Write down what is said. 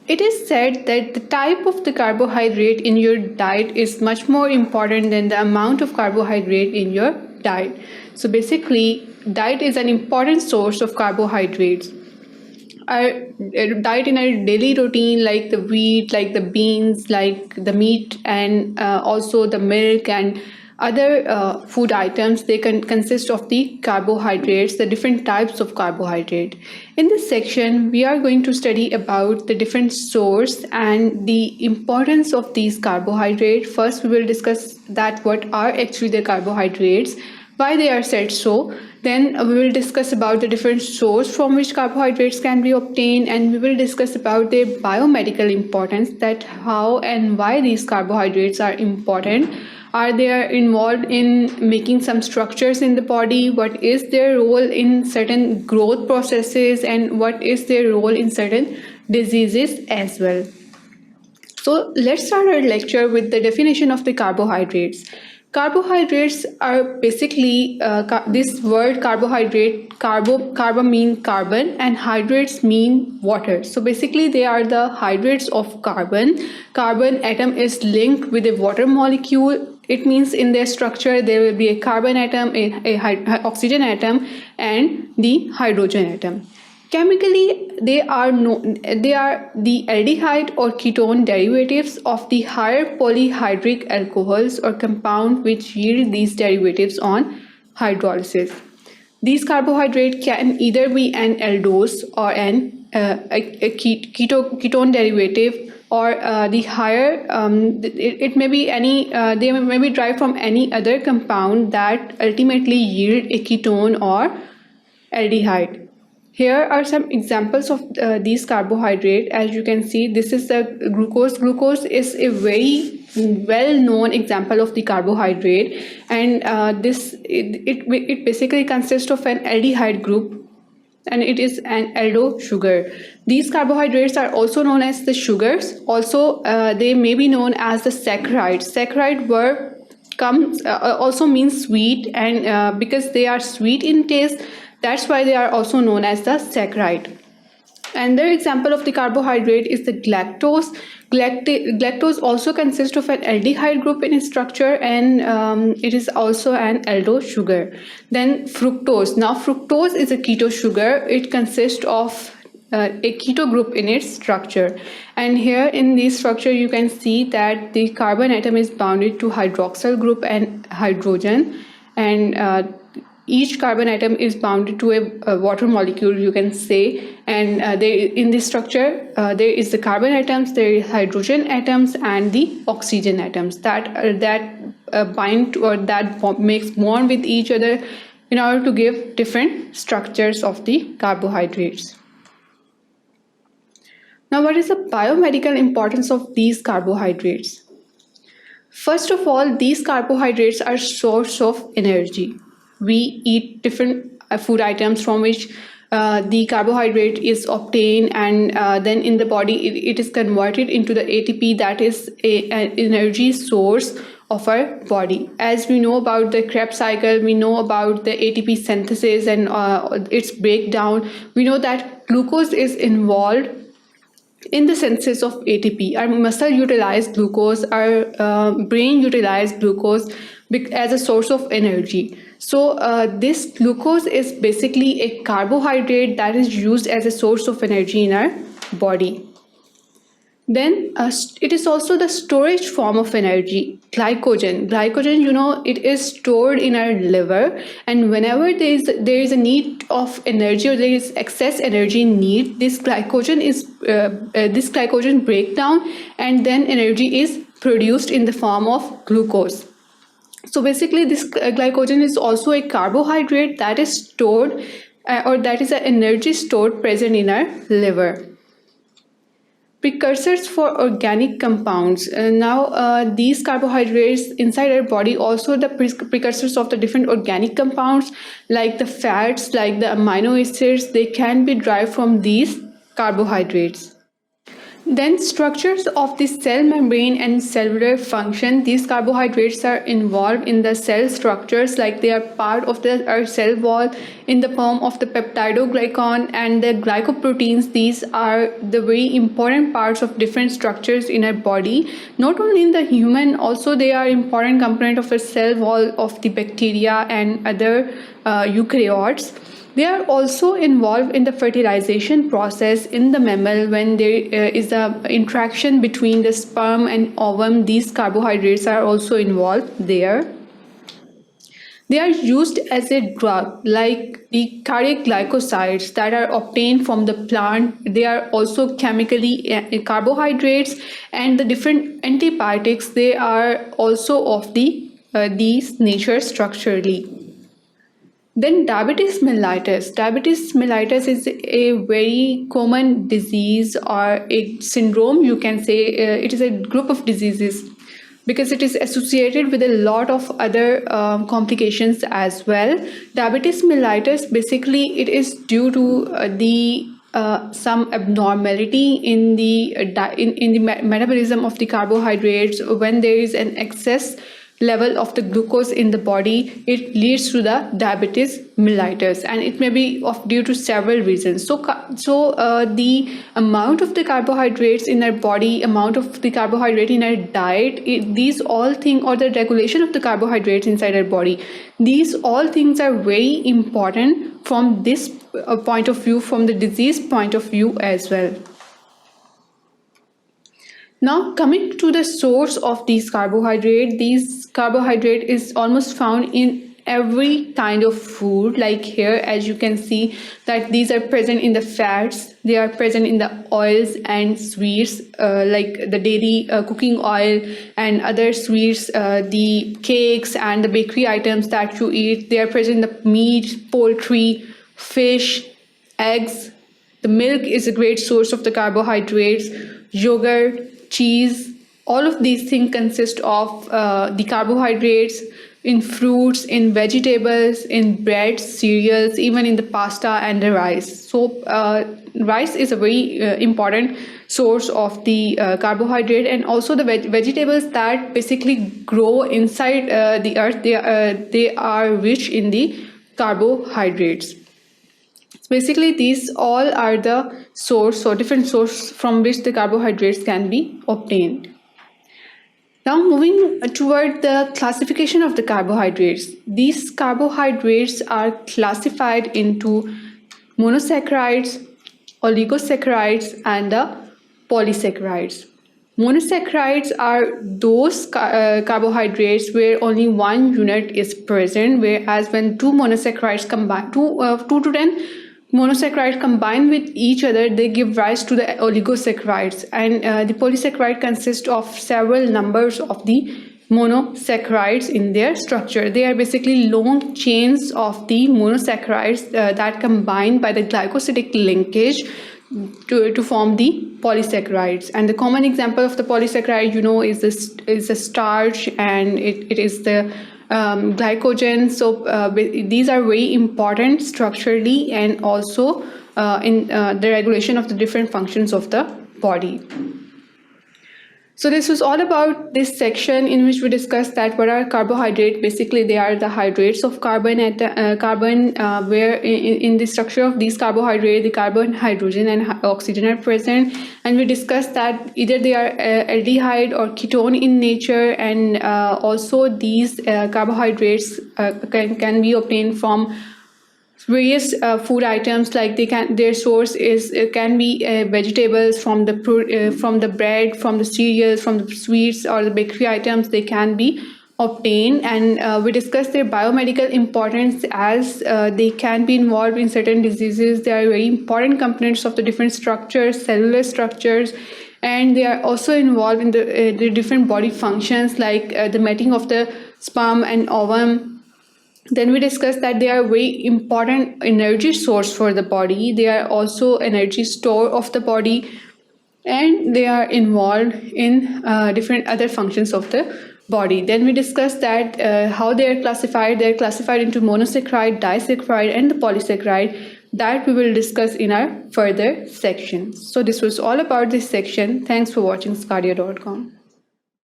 It is said that the type of the carbohydrate in your diet is much more important than the amount of carbohydrate in your diet. So basically, diet is an important source of carbohydrates. Our diet in our daily routine, like the wheat, like the beans, like the meat, and also the milk and other food items, they can consist of the carbohydrates, the different types of carbohydrate. In this section, we are going to study about the different source and the importance of these carbohydrates. First, we will discuss that what are actually the carbohydrates, why they are said so. Then we will discuss about the different source from which carbohydrates can be obtained, and we will discuss about their biomedical importance, that how and why these carbohydrates are important. Are they involved in making some structures in the body? What is their role in certain growth processes, and what is their role in certain diseases as well? So let's start our lecture with the definition of the carbohydrates. Carbohydrates are basically this word carbohydrate, carbo mean carbon and hydrates mean water. So basically they are the hydrates of carbon. Carbon atom is linked with a water molecule. It means in their structure there will be a carbon atom, a oxygen atom, and the hydrogen atom. Chemically, they are the aldehyde or ketone derivatives of the higher polyhydric alcohols or compound which yield these derivatives on hydrolysis. These carbohydrates can either be an aldose or a ketone derivative, or the higher it may be any they may be derived from any other compound that ultimately yield a ketone or aldehyde. Here are some examples of these carbohydrates. As you can see, this is the glucose. Glucose is a very well-known example of the carbohydrate, and it basically consists of an aldehyde group, and it is an aldo sugar. These carbohydrates are also known as the sugars. Also, they may be known as the saccharides. Saccharide word also means sweet, and because they are sweet in taste, that's why they are also known as the saccharide. Another example of the carbohydrate is the galactose. Galactose also consists of an aldehyde group in its structure, and it is also an aldo sugar. Then fructose. Now fructose is a keto sugar. It consists of a keto group in its structure, and here in this structure you can see that the carbon atom is bounded to hydroxyl group and hydrogen, and each carbon atom is bounded to a water molecule, you can say, and in this structure there is the carbon atoms, there is hydrogen atoms, and the oxygen atoms that bind or that makes bond with each other in order to give different structures of the carbohydrates. Now, what is the biomedical importance of these carbohydrates? First of all, these carbohydrates are source of energy. We eat different food items from which the carbohydrate is obtained, and then in the body it is converted into the ATP, that is an energy source of our body. As we know about the Krebs cycle, we know about the ATP synthesis and its breakdown. We know that glucose is involved in the synthesis of ATP. Our muscle utilize glucose, our brain utilize glucose as a source of energy. So this glucose is basically a carbohydrate that is used as a source of energy in our body. Then it is also the storage form of energy. Glycogen, you know, it is stored in our liver, and whenever there is a need of energy or there is excess energy need, this glycogen breaks down, and then energy is produced in the form of glucose. So basically this glycogen is also a carbohydrate that is stored or that is an energy stored present in our liver. Precursors for organic compounds. Now these carbohydrates inside our body, also the precursors of the different organic compounds like the fats, like the amino acids, they can be derived from these carbohydrates. Then structures of the cell membrane and cellular function. These carbohydrates are involved in the cell structures, like they are part of our cell wall in the form of the peptidoglycan and the glycoproteins. These are the very important parts of different structures in our body. Not only in the human, also they are important component of the cell wall of the bacteria and other eukaryotes. They are also involved in the fertilization process in the mammal. When there is a interaction between the sperm and ovum, these carbohydrates are also involved there. They are used as a drug, like the cardiac glycosides that are obtained from the plant. They are also chemically carbohydrates, and the different antibiotics, they are also of these nature structurally. Then diabetes mellitus. Diabetes mellitus is a very common disease or a syndrome, you can say. It is a group of diseases because it is associated with a lot of other complications as well. Diabetes mellitus, basically it is due to some abnormality in the metabolism of the carbohydrates. When there is an excess level of the glucose in the body, it leads to the diabetes mellitus, and it may be due to several reasons. So the amount of the carbohydrates in our body, amount of the carbohydrate in our diet, these all things, or the regulation of the carbohydrates inside our body, these all things are very important from this point of view, from the disease point of view as well. Now coming to the source of these carbohydrate is almost found in every kind of food. Like here, as you can see, that these are present in the fats, they are present in the oils and sweets, like the daily cooking oil and other sweets, the cakes and the bakery items that you eat. They are present in the meat, poultry, fish, eggs. The milk is a great source of the carbohydrates, yogurt, cheese. All of these things consist of the carbohydrates in fruits, in vegetables, in bread, cereals, even in the pasta and the rice. So rice is a very important source of the carbohydrate, and also the vegetables that basically grow inside the earth, they are rich in the carbohydrates. Basically, these all are the source or different source from which the carbohydrates can be obtained. Now moving toward the classification of the carbohydrates. These carbohydrates are classified into monosaccharides, oligosaccharides, and the polysaccharides. Monosaccharides are those carbohydrates where only one unit is present, whereas when two monosaccharides combine, 2 to 10 monosaccharides combine with each other, they give rise to the oligosaccharides. And the polysaccharide consists of several numbers of the monosaccharides in their structure. They are basically long chains of the monosaccharides that combine by the glycosidic linkage to form the polysaccharides. And the common example of the polysaccharide, is the starch, and it is the glycogen. So these are very important structurally and also in the regulation of the different functions of the body. So this was all about this section in which we discussed that what are carbohydrates. Basically, they are the hydrates of carbon, where in the structure of these carbohydrates, the carbon, hydrogen, and oxygen are present. And we discussed that either they are aldehyde or ketone in nature, and also these carbohydrates can be obtained from various food items. Like their source can be vegetables, from the bread, from the cereals, from the sweets, or the bakery items. They can be obtained, and we discussed their biomedical importance as they can be involved in certain diseases. They are very important components of the different structures, cellular structures, and they are also involved in the different body functions, like the mating of the sperm and ovum. Then we discussed that they are a very important energy source for the body. They are also energy store of the body, and they are involved in different other functions of the body. Then we discussed that how they are classified. They are classified into monosaccharide, disaccharide, and the polysaccharide. That we will discuss in our further sections. So this was all about this section. Thanks for watching Scadia.com.